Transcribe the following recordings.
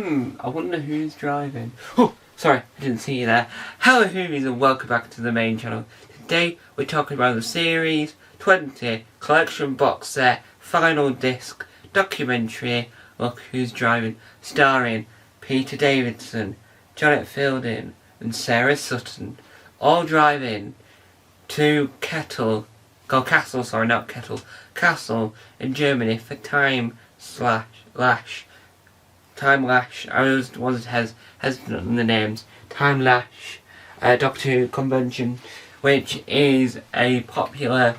I wonder who's driving. Oh, sorry, I didn't see you there. Hello Whovies and welcome back to the main channel. Today we're talking about the series 20 collection box set final disc documentary Look Who's Driving, starring Peter Davidson, Janet Fielding and Sarah Sutton, all driving to Castle in Germany for Time Lash. I was hesitant on the names. Time Lash Doctor Who convention, which is a popular,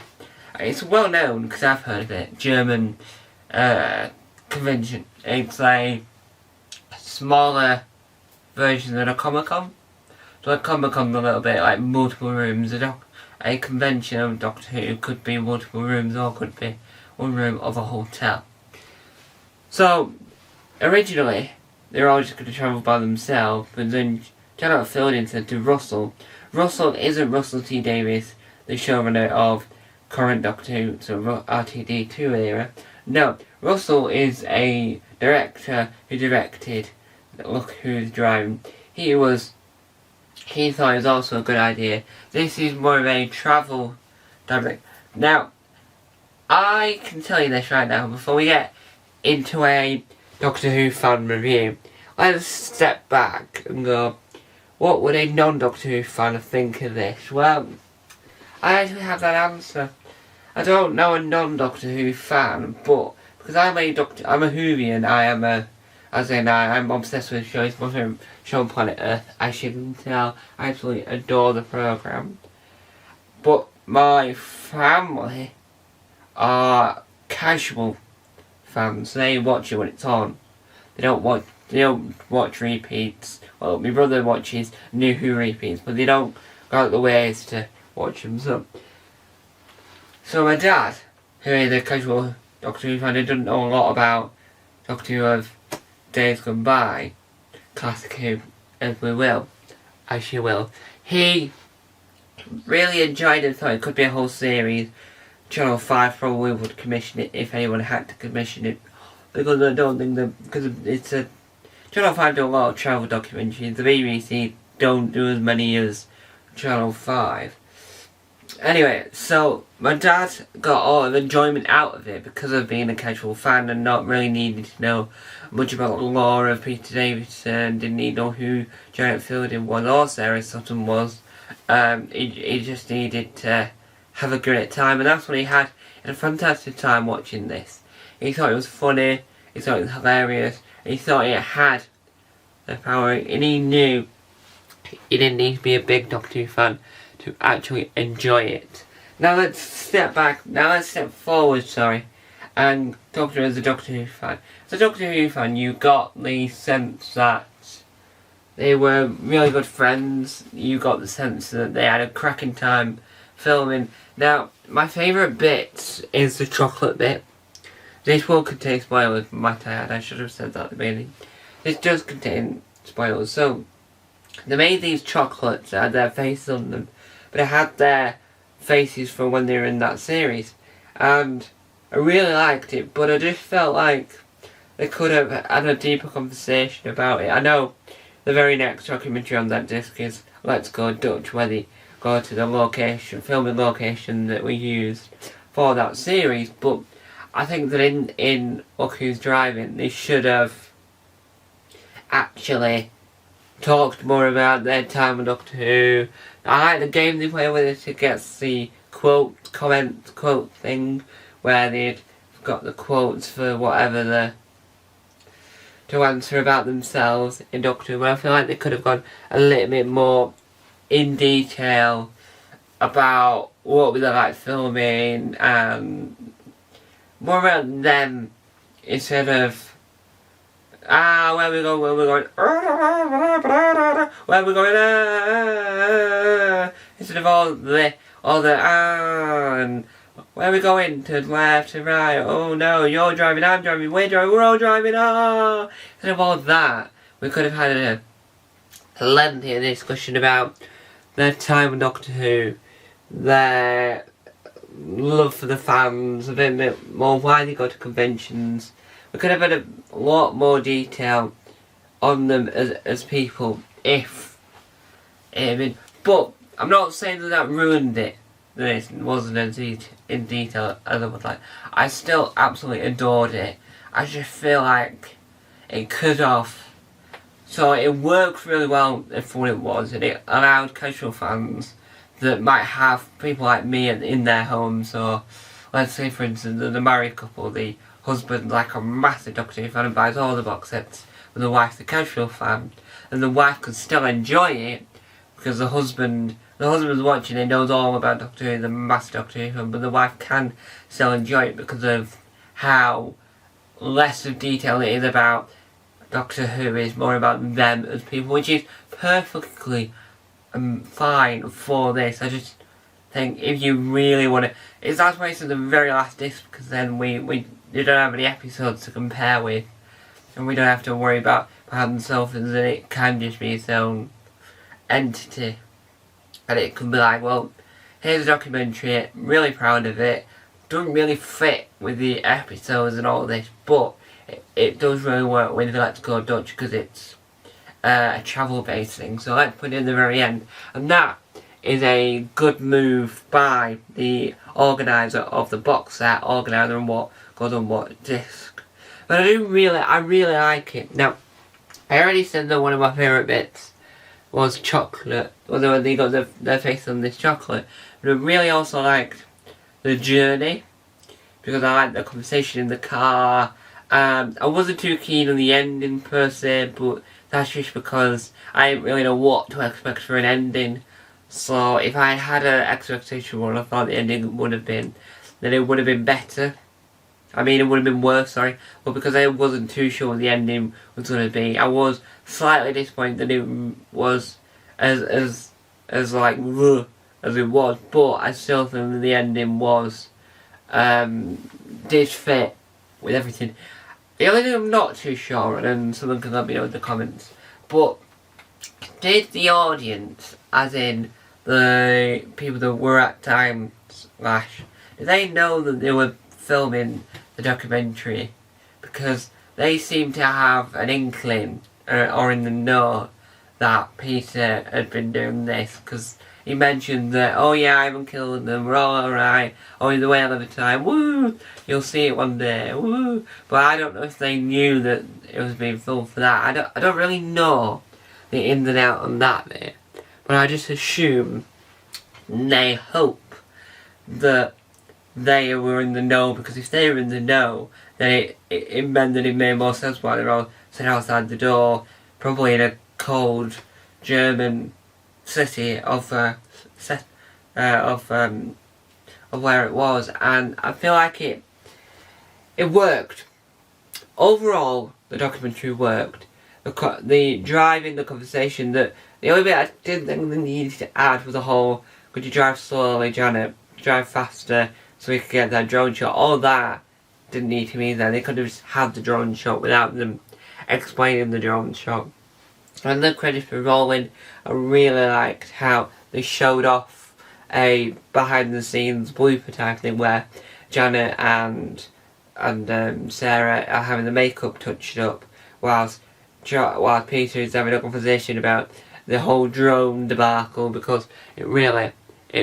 it's well known because I've heard of it, German convention. It's a smaller version than a Comic-Con. So a Comic-Con a little bit like multiple rooms. A convention of Doctor Who could be multiple rooms or could be one room of a hotel. So originally they were all just going to travel by themselves, but then Janet Fielding said to Russell isn't Russell T Davies, the showrunner of current Doctor Who, so RTD2 era. No, Russell is a director who directed Look Who's Driving. He thought it was also a good idea. This is more of a travel direct. Now, I can tell you this right now, before we get into a Doctor Who fan review, let's step back and go, what would a non-Doctor Who fan think of this? Well, I actually have that answer. I don't know a non-Doctor Who fan, but because I'm a Whovian, I'm obsessed with shows, my favourite show on planet Earth, as you can tell. I absolutely adore the programme. But my family are casual fans. They watch it when it's on. They don't watch repeats. Well, my brother watches New Who repeats, but they don't go out of the ways to watch them. So my dad, who is a casual Doctor Who fan, who doesn't know a lot about Doctor Who of days gone by, classic Who, as you will, he really enjoyed it. Thought it could be a whole series. Channel 5 probably would commission it if anyone had to commission it, because I don't think because it's a Channel 5 do a lot of travel documentaries. The BBC don't do as many as Channel 5. Anyway, so my dad got all of enjoyment out of it because of being a casual fan and not really needing to know much about the lore of Peter Davison. Didn't need to know who Janet Fielding was or Sarah Sutton was. He just needed to have a great time, and that's what he had. A fantastic time watching this. He thought it was funny, he thought it was hilarious, he thought it had the power, and he knew he didn't need to be a big Doctor Who fan to actually enjoy it. Now let's step forward, and talk to as a Doctor Who fan. As a Doctor Who fan, you got the sense that they were really good friends. You got the sense that they had a cracking time filming. Now, my favourite bit is the chocolate bit. This will contain spoilers, might I add. I should have said that at the beginning. This does contain spoilers. So, they made these chocolates that had their faces on them, but it had their faces from when they were in that series. And I really liked it, but I just felt like they could have had a deeper conversation about it. I know the very next documentary on that disc is Let's Go Dutch, where they go to the filming location that we used for that series, but I think that in Look Who's Driving, they should have actually talked more about their time with Doctor Who. I like the game they play with it. It gets the quote thing, where they'd got the quotes for whatever to answer about themselves in Doctor Who. But I feel like they could have gone a little bit more in detail about what was it like filming and more about them instead of where we going, instead of all the and where we going, to left, to right, oh no, you're driving, I'm driving, we're all driving, instead of all that, we could have had a lengthy discussion about their time with Doctor Who, their love for the fans, a bit more why they go to conventions. We could have had a lot more detail on them as people if it had been. But I'm not saying that ruined it. That it wasn't in detail as I would like. I still absolutely adored it. I just feel like it could have. So it worked really well for what it was, and it allowed casual fans that might have people like me in their homes. So let's say, for instance, the married couple, the husband like a massive Doctor Who fan and buys all the box sets, and the wife the casual fan, and the wife could still enjoy it because the husband's watching it, knows all about Doctor Who, the massive Doctor Who fan, but the wife can still enjoy it because of how less of detail it is about Doctor Who, is more about them as people, which is perfectly fine for this. I just think if you really want to, that's why it's the very last disc, because then we don't have any episodes to compare with, and we don't have to worry about themselves, and then it can just be its own entity, and it can be like, well, here's a documentary, really proud of it, doesn't really fit with the episodes and all this, but it does really work with Let's Go Dutch because it's a travel based thing, so let's put it in the very end, and that is a good move by the organiser of the box set, organiser and what goes on what disc. But I really like it. Now, I already said that one of my favourite bits was chocolate, although they got their face on this chocolate, but I really also liked the journey, because I liked the conversation in the car. I wasn't too keen on the ending per se, but that's just because I didn't really know what to expect for an ending. So if I had an expectation what I thought the ending would have been, then it would have been better. I mean, it would have been worse, sorry. But because I wasn't too sure what the ending was going to be, I was slightly disappointed that it was as like as it was. But I still think that the ending was did fit with everything. The only thing I'm not too sure, and someone can let me know in the comments, but did the audience, as in the people that were at Time Slash, did they know that they were filming the documentary? Because they seem to have an inkling, or in the know, that Peter had been doing this, because he mentioned that, oh yeah, I haven't killed them, we're all alright, oh the whale of a time, woo, you'll see it one day, woo. But I don't know if they knew that it was being filmed for that. I don't really know the ins and out on that bit, but I just assume they hope that they were in the know, because if they were in the know, then it meant that it made more sense why they're all sitting outside the door, probably in a cold German city of where it was, and I feel like it worked. Overall, the documentary worked. The driving, the conversation, the only bit I didn't think they needed to add was the whole, could you drive slowly, Janet, drive faster, so we could get that drone shot. All that didn't need to be there. They could have just had the drone shot without them explaining the drone shot. And the credits were rolling. I really liked how they showed off a behind the scenes blooper type thing where Janet and Sarah are having the makeup touched up whilst Peter is having a conversation about the whole drone debacle, because it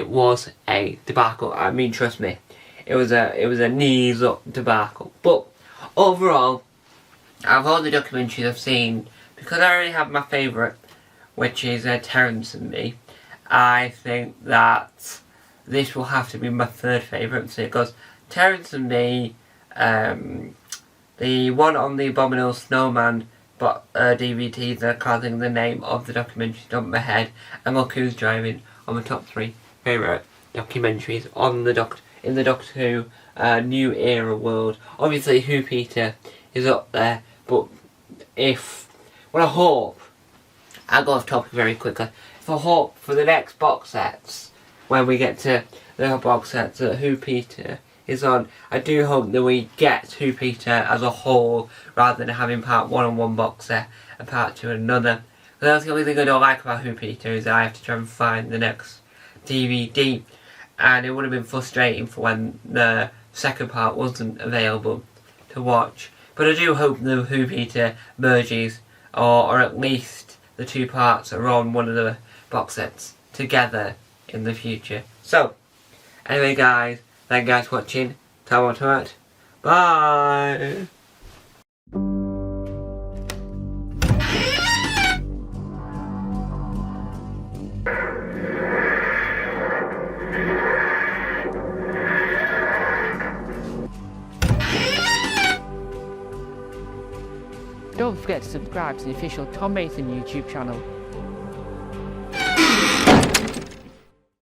was a debacle. I mean, trust me, it was a knees up debacle. But overall, out of all the documentaries I've seen, because I already have my favourite, which is Terrence and Me, I think that this will have to be my third favourite. So it goes Terrence and Me, the one on the Abominable Snowman DVD that I can't think of the name of the documentary off my head, and Look Who's Driving on the top 3 favourite documentaries on in the Doctor Who New Era world. Obviously Who Peter is up there, but I hope, I'll go off topic very quickly, if I hope for the next box sets, when we get to the box sets that Who Peter is on, I do hope that we get Who Peter as a whole, rather than having part 1 on one box set and part 2 on another. But that's the only thing I don't like about Who Peter, is that I have to try and find the next DVD, and it would have been frustrating for when the second part wasn't available to watch. But I do hope the Who Peter merges or at least the two parts are on one of the box sets together in the future. So, anyway guys, thank you guys for watching. Tell bye! Don't forget to subscribe to the official Tom Mason YouTube channel.